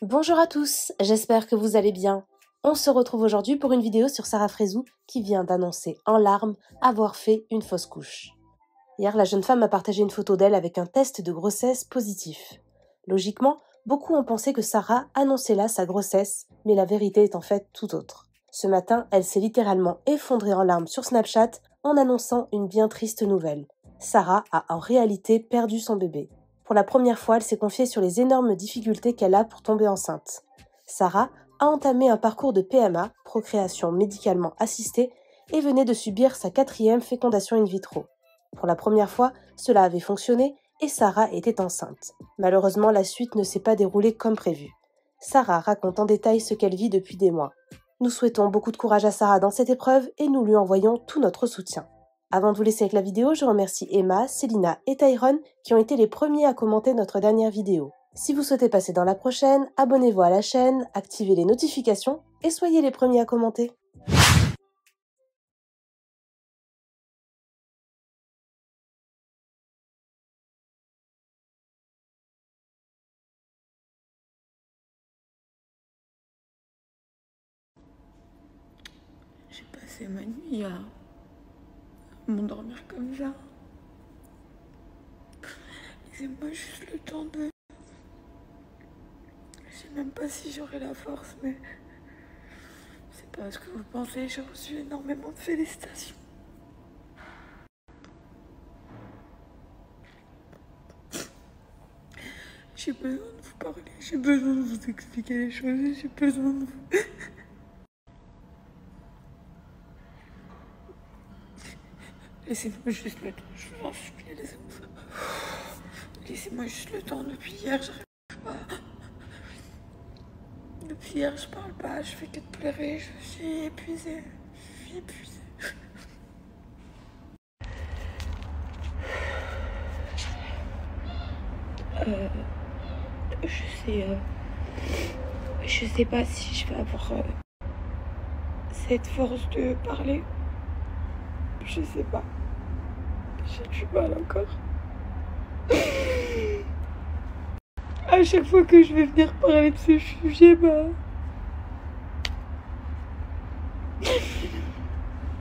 Bonjour à tous, j'espère que vous allez bien. On se retrouve aujourd'hui pour une vidéo sur Sarah Frézou qui vient d'annoncer en larmes avoir fait une fausse couche. Hier, la jeune femme a partagé une photo d'elle avec un test de grossesse positif. Logiquement, beaucoup ont pensé que Sarah annonçait là sa grossesse, mais la vérité est en fait tout autre. Ce matin, elle s'est littéralement effondrée en larmes sur Snapchat en annonçant une bien triste nouvelle. Sarah a en réalité perdu son bébé. Pour la première fois, elle s'est confiée sur les énormes difficultés qu'elle a pour tomber enceinte. Sarah a entamé un parcours de PMA, procréation médicalement assistée, et venait de subir sa 4e fécondation in vitro. Pour la première fois, cela avait fonctionné et Sarah était enceinte. Malheureusement, la suite ne s'est pas déroulée comme prévu. Sarah raconte en détail ce qu'elle vit depuis des mois. Nous souhaitons beaucoup de courage à Sarah dans cette épreuve et nous lui envoyons tout notre soutien. Avant de vous laisser avec la vidéo, je remercie Emma, Célina et Tyrone qui ont été les premiers à commenter notre dernière vidéo. Si vous souhaitez passer dans la prochaine, abonnez-vous à la chaîne, activez les notifications et soyez les premiers à commenter. J'ai passé ma nuit à m'endormir comme ça. Laissez-moi juste le temps de... Je sais même pas si j'aurai la force, mais... C'est pas ce que vous pensez, j'ai reçu énormément de félicitations. J'ai besoin de vous parler, j'ai besoin de vous expliquer les choses, j'ai besoin de vous... Laissez-moi juste le temps, je vous en supplie, laissez-moi juste le temps. Depuis hier, j'arrive pas. Depuis hier, je parle pas, je fais que de pleurer, je suis épuisée. Je suis épuisée. Je sais pas si je vais avoir cette force de parler. Je sais pas. J'ai du mal encore. À chaque fois que je vais venir parler de ce sujet,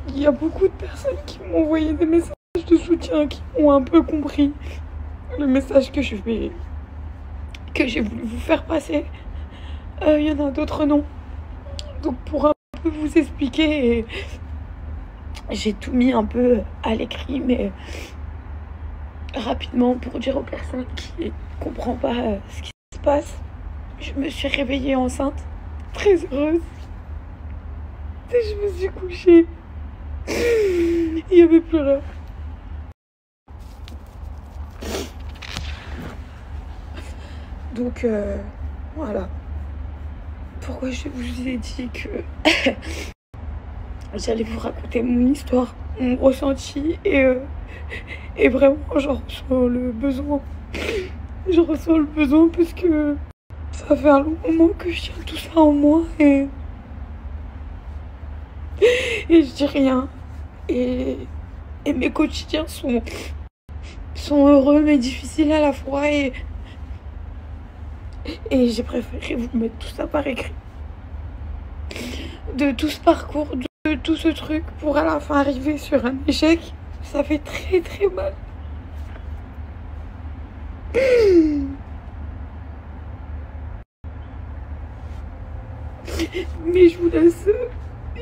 il y a beaucoup de personnes qui m'ont envoyé des messages de soutien, qui ont un peu compris le message que j'ai voulu vous faire passer. Il y en a d'autres non. Donc pour un peu vous expliquer, j'ai tout mis un peu à l'écrit, mais rapidement pour dire aux personnes qui ne comprennent pas ce qui se passe. Je me suis réveillée enceinte, très heureuse. Et je me suis couchée. Il n'y avait plus rien. Donc voilà. Pourquoi je vous ai dit que j'allais vous raconter mon histoire, mon ressenti et vraiment j'en ressens le besoin. Je ressens le besoin parce que ça fait un long moment que je tiens tout ça en moi et je dis rien. Et mes quotidiens sont heureux mais difficiles à la fois et j'ai préféré vous mettre tout ça par écrit. De tout ce parcours, de tout ce truc pour à la fin arriver sur un échec, ça fait très très mal. Mais je vous laisse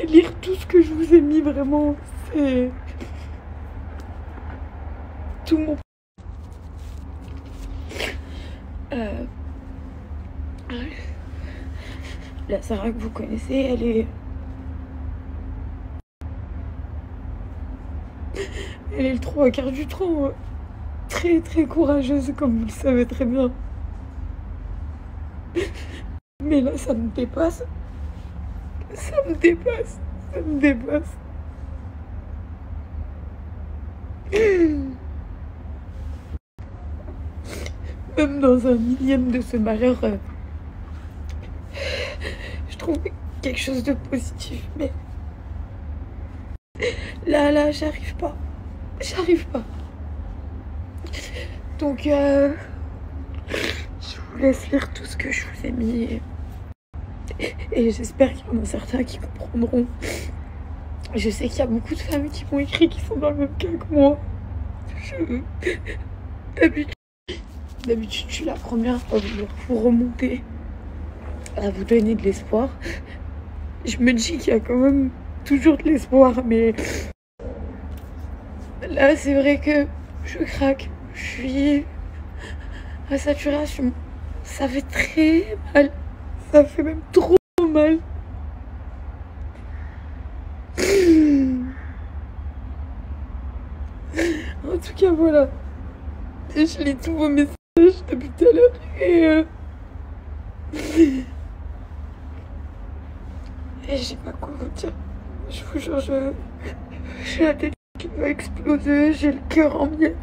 lire tout ce que je vous ai mis, vraiment. C'est tout mon... La Sarah que vous connaissez, elle est le 3/4 du temps très très courageuse, comme vous le savez très bien. Mais là, ça me dépasse. Ça me dépasse. Ça me dépasse. Même dans un millième de ce malheur, je trouve quelque chose de positif. Mais Là, j'arrive pas. Donc, je vous laisse lire tout ce que je vous ai mis. Et j'espère qu'il y en a certains qui comprendront. Je sais qu'il y a beaucoup de femmes qui m'ont écrit qui sont dans le même cas que moi. D'habitude, je suis la première à vouloir vous remonter, à vous donner de l'espoir. Je me dis qu'il y a quand même toujours de l'espoir, mais là, c'est vrai que je craque. Je suis à saturation. Ça fait très mal. Ça fait même trop mal. En tout cas, voilà. Je lis tous vos messages depuis tout à l'heure et j'ai pas quoi vous dire. Je vous jure, j'ai la tête qui va exploser, j'ai le cœur en miettes.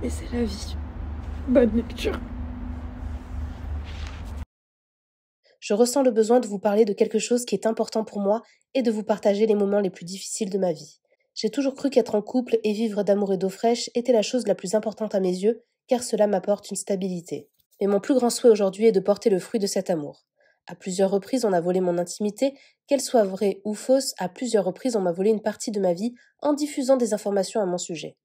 Mais c'est la vie. Bonne lecture. Je ressens le besoin de vous parler de quelque chose qui est important pour moi et de vous partager les moments les plus difficiles de ma vie. J'ai toujours cru qu'être en couple et vivre d'amour et d'eau fraîche était la chose la plus importante à mes yeux, car cela m'apporte une stabilité. Mais mon plus grand souhait aujourd'hui est de porter le fruit de cet amour. À plusieurs reprises, on a volé mon intimité, qu'elle soit vraie ou fausse, à plusieurs reprises, on m'a volé une partie de ma vie en diffusant des informations à mon sujet.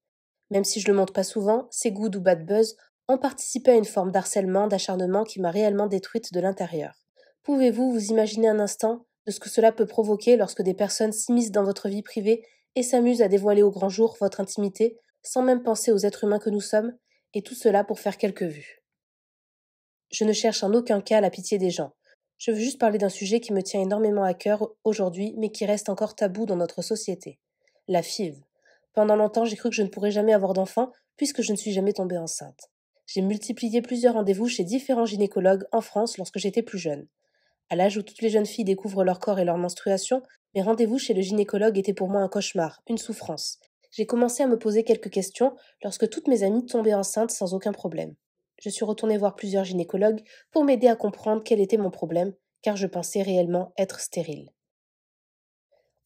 Même si je le montre pas souvent, ces good ou bad buzz ont participé à une forme d'harcèlement, d'acharnement qui m'a réellement détruite de l'intérieur. Pouvez-vous vous imaginer un instant de ce que cela peut provoquer lorsque des personnes s'immiscent dans votre vie privée et s'amusent à dévoiler au grand jour votre intimité, sans même penser aux êtres humains que nous sommes, et tout cela pour faire quelques vues. Je ne cherche en aucun cas la pitié des gens. Je veux juste parler d'un sujet qui me tient énormément à cœur aujourd'hui, mais qui reste encore tabou dans notre société. La FIV. Pendant longtemps, j'ai cru que je ne pourrais jamais avoir d'enfant, puisque je ne suis jamais tombée enceinte. J'ai multiplié plusieurs rendez-vous chez différents gynécologues en France lorsque j'étais plus jeune. À l'âge où toutes les jeunes filles découvrent leur corps et leur menstruation, mes rendez-vous chez le gynécologue étaient pour moi un cauchemar, une souffrance. J'ai commencé à me poser quelques questions lorsque toutes mes amies tombaient enceintes sans aucun problème. Je suis retournée voir plusieurs gynécologues pour m'aider à comprendre quel était mon problème, car je pensais réellement être stérile.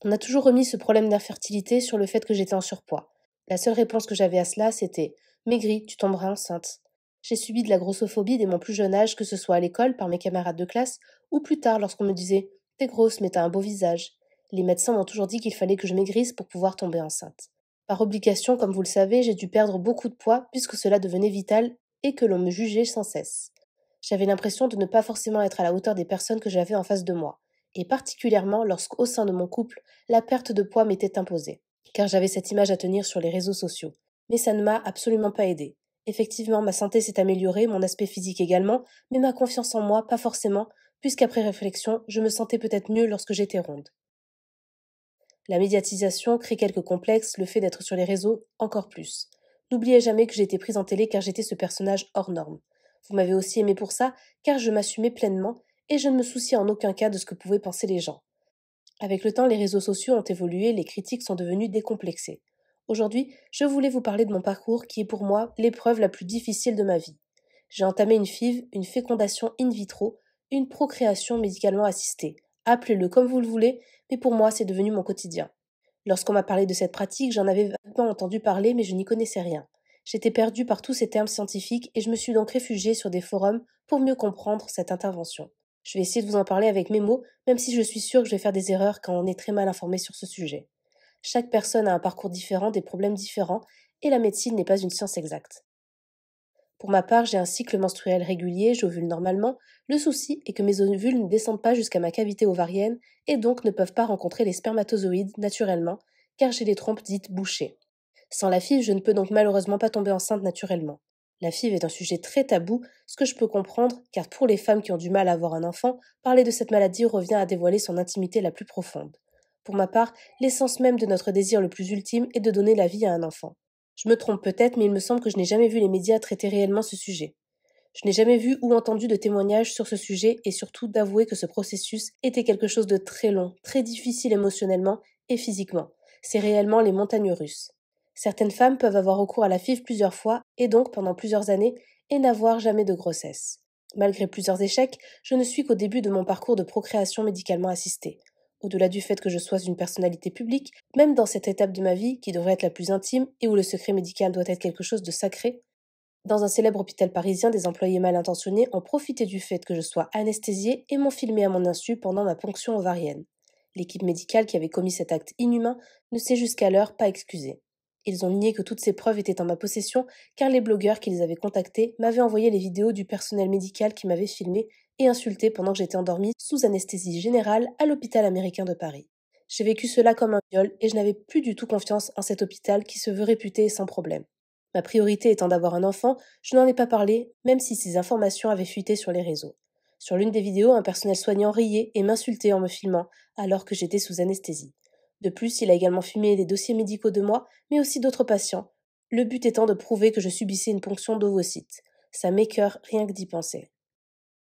On a toujours remis ce problème d'infertilité sur le fait que j'étais en surpoids. La seule réponse que j'avais à cela, c'était « Maigris, tu tomberas enceinte ». J'ai subi de la grossophobie dès mon plus jeune âge, que ce soit à l'école, par mes camarades de classe, ou plus tard lorsqu'on me disait « T'es grosse, mais t'as un beau visage ». Les médecins m'ont toujours dit qu'il fallait que je maigrisse pour pouvoir tomber enceinte. Par obligation, comme vous le savez, j'ai dû perdre beaucoup de poids puisque cela devenait vital et que l'on me jugeait sans cesse. J'avais l'impression de ne pas forcément être à la hauteur des personnes que j'avais en face de moi, et particulièrement lorsqu'au sein de mon couple, la perte de poids m'était imposée, car j'avais cette image à tenir sur les réseaux sociaux. Mais ça ne m'a absolument pas aidée. Effectivement, ma santé s'est améliorée, mon aspect physique également, mais ma confiance en moi, pas forcément, puisqu'après réflexion, je me sentais peut-être mieux lorsque j'étais ronde. La médiatisation crée quelques complexes, le fait d'être sur les réseaux encore plus. N'oubliez jamais que j'ai été prise en télé car j'étais ce personnage hors norme. Vous m'avez aussi aimé pour ça, car je m'assumais pleinement et je ne me souciais en aucun cas de ce que pouvaient penser les gens. Avec le temps, les réseaux sociaux ont évolué, les critiques sont devenues décomplexées. Aujourd'hui, je voulais vous parler de mon parcours qui est pour moi l'épreuve la plus difficile de ma vie. J'ai entamé une FIV, une fécondation in vitro, une procréation médicalement assistée. Appelez-le comme vous le voulez, mais pour moi, c'est devenu mon quotidien. Lorsqu'on m'a parlé de cette pratique, j'en avais vaguement entendu parler, mais je n'y connaissais rien. J'étais perdue par tous ces termes scientifiques et je me suis donc réfugiée sur des forums pour mieux comprendre cette intervention. Je vais essayer de vous en parler avec mes mots, même si je suis sûre que je vais faire des erreurs quand on est très mal informé sur ce sujet. Chaque personne a un parcours différent, des problèmes différents, et la médecine n'est pas une science exacte. Pour ma part, j'ai un cycle menstruel régulier, j'ovule normalement. Le souci est que mes ovules ne descendent pas jusqu'à ma cavité ovarienne et donc ne peuvent pas rencontrer les spermatozoïdes naturellement, car j'ai les trompes dites bouchées. Sans la FIV, je ne peux donc malheureusement pas tomber enceinte naturellement. La FIV est un sujet très tabou, ce que je peux comprendre, car pour les femmes qui ont du mal à avoir un enfant, parler de cette maladie revient à dévoiler son intimité la plus profonde. Pour ma part, l'essence même de notre désir le plus ultime est de donner la vie à un enfant. Je me trompe peut-être, mais il me semble que je n'ai jamais vu les médias traiter réellement ce sujet. Je n'ai jamais vu ou entendu de témoignages sur ce sujet et surtout d'avouer que ce processus était quelque chose de très long, très difficile émotionnellement et physiquement. C'est réellement les montagnes russes. Certaines femmes peuvent avoir recours à la FIV plusieurs fois et donc pendant plusieurs années et n'avoir jamais de grossesse. Malgré plusieurs échecs, je ne suis qu'au début de mon parcours de procréation médicalement assistée. au-delà du fait que je sois une personnalité publique, même dans cette étape de ma vie qui devrait être la plus intime et où le secret médical doit être quelque chose de sacré. Dans un célèbre hôpital parisien, des employés mal intentionnés ont profité du fait que je sois anesthésiée et m'ont filmé à mon insu pendant ma ponction ovarienne. L'équipe médicale qui avait commis cet acte inhumain ne s'est jusqu'alors pas excusée. Ils ont nié que toutes ces preuves étaient en ma possession car les blogueurs qu'ils avaient contactés m'avaient envoyé les vidéos du personnel médical qui m'avait filmé et insulté pendant que j'étais endormie sous anesthésie générale à l'hôpital américain de Paris. J'ai vécu cela comme un viol et je n'avais plus du tout confiance en cet hôpital qui se veut réputé sans problème. Ma priorité étant d'avoir un enfant, je n'en ai pas parlé, même si ces informations avaient fuité sur les réseaux. Sur l'une des vidéos, un personnel soignant riait et m'insultait en me filmant, alors que j'étais sous anesthésie. De plus, il a également filmé les dossiers médicaux de moi, mais aussi d'autres patients, le but étant de prouver que je subissais une ponction d'ovocytes. Ça m'écœure rien que d'y penser.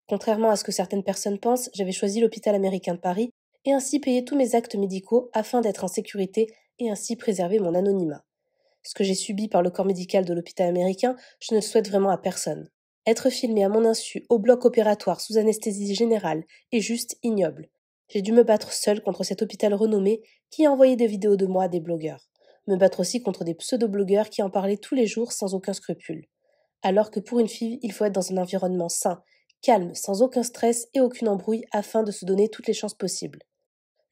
Contrairement à ce que certaines personnes pensent, j'avais choisi l'hôpital américain de Paris et ainsi payé tous mes actes médicaux afin d'être en sécurité et ainsi préserver mon anonymat. Ce que j'ai subi par le corps médical de l'hôpital américain, je ne le souhaite vraiment à personne. Être filmé à mon insu au bloc opératoire sous anesthésie générale est juste ignoble. J'ai dû me battre seule contre cet hôpital renommé qui a envoyé des vidéos de moi à des blogueurs. Me battre aussi contre des pseudo-blogueurs qui en parlaient tous les jours sans aucun scrupule. Alors que pour une fille, il faut être dans un environnement sain, calme, sans aucun stress et aucune embrouille afin de se donner toutes les chances possibles.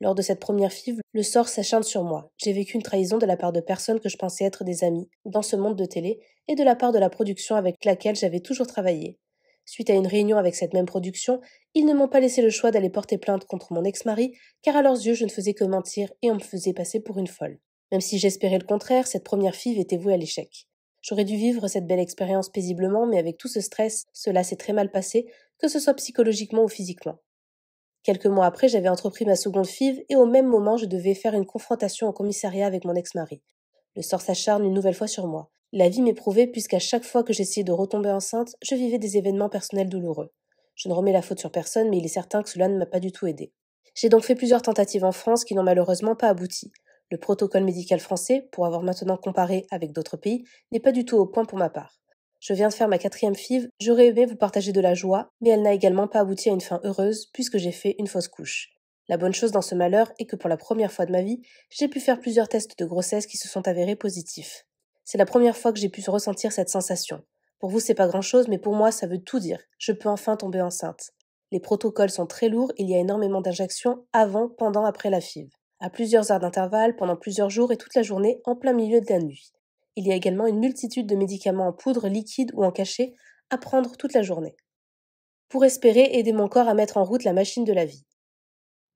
Lors de cette première FIV, le sort s'acharne sur moi. J'ai vécu une trahison de la part de personnes que je pensais être des amis dans ce monde de télé et de la part de la production avec laquelle j'avais toujours travaillé. Suite à une réunion avec cette même production, ils ne m'ont pas laissé le choix d'aller porter plainte contre mon ex-mari car à leurs yeux je ne faisais que mentir et on me faisait passer pour une folle. Même si j'espérais le contraire, cette première FIV était vouée à l'échec. J'aurais dû vivre cette belle expérience paisiblement mais avec tout ce stress, cela s'est très mal passé, que ce soit psychologiquement ou physiquement. Quelques mois après, j'avais entrepris ma seconde FIV et au même moment, je devais faire une confrontation au commissariat avec mon ex-mari. Le sort s'acharne une nouvelle fois sur moi. La vie m'éprouvait puisqu'à chaque fois que j'essayais de retomber enceinte, je vivais des événements personnels douloureux. Je ne remets la faute sur personne, mais il est certain que cela ne m'a pas du tout aidé. J'ai donc fait plusieurs tentatives en France qui n'ont malheureusement pas abouti. Le protocole médical français, pour avoir maintenant comparé avec d'autres pays, n'est pas du tout au point pour ma part. Je viens de faire ma 4e FIV, j'aurais aimé vous partager de la joie, mais elle n'a également pas abouti à une fin heureuse puisque j'ai fait une fausse couche. La bonne chose dans ce malheur est que pour la première fois de ma vie, j'ai pu faire plusieurs tests de grossesse qui se sont avérés positifs. C'est la première fois que j'ai pu ressentir cette sensation. Pour vous, c'est pas grand-chose, mais pour moi, ça veut tout dire. Je peux enfin tomber enceinte. Les protocoles sont très lourds, il y a énormément d'injections avant, pendant, après la FIV. À plusieurs heures d'intervalle, pendant plusieurs jours et toute la journée, en plein milieu de la nuit. Il y a également une multitude de médicaments en poudre, liquide ou en cachet à prendre toute la journée, pour espérer aider mon corps à mettre en route la machine de la vie.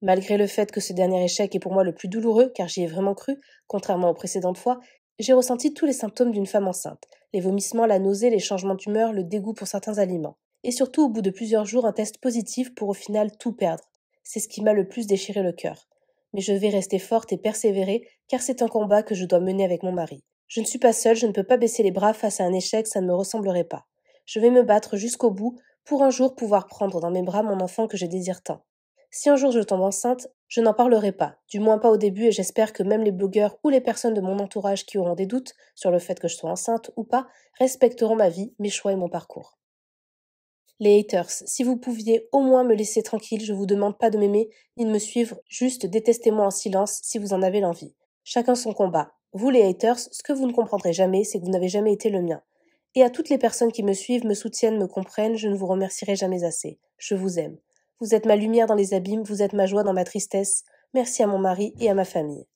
Malgré le fait que ce dernier échec est pour moi le plus douloureux, car j'y ai vraiment cru, contrairement aux précédentes fois, j'ai ressenti tous les symptômes d'une femme enceinte, les vomissements, la nausée, les changements d'humeur, le dégoût pour certains aliments, et surtout au bout de plusieurs jours un test positif pour au final tout perdre. C'est ce qui m'a le plus déchiré le cœur. Mais je vais rester forte et persévérer, car c'est un combat que je dois mener avec mon mari. Je ne suis pas seule, je ne peux pas baisser les bras face à un échec, ça ne me ressemblerait pas. Je vais me battre jusqu'au bout pour un jour pouvoir prendre dans mes bras mon enfant que je désire tant. Si un jour je tombe enceinte, je n'en parlerai pas, du moins pas au début et j'espère que même les blogueurs ou les personnes de mon entourage qui auront des doutes sur le fait que je sois enceinte ou pas respecteront ma vie, mes choix et mon parcours. Les haters, si vous pouviez au moins me laisser tranquille, je vous demande pas de m'aimer ni de me suivre, juste détestez-moi en silence si vous en avez l'envie. Chacun son combat. Vous les haters, ce que vous ne comprendrez jamais, c'est que vous n'avez jamais été le mien. Et à toutes les personnes qui me suivent, me soutiennent, me comprennent, je ne vous remercierai jamais assez. Je vous aime. Vous êtes ma lumière dans les abîmes, vous êtes ma joie dans ma tristesse. Merci à mon mari et à ma famille.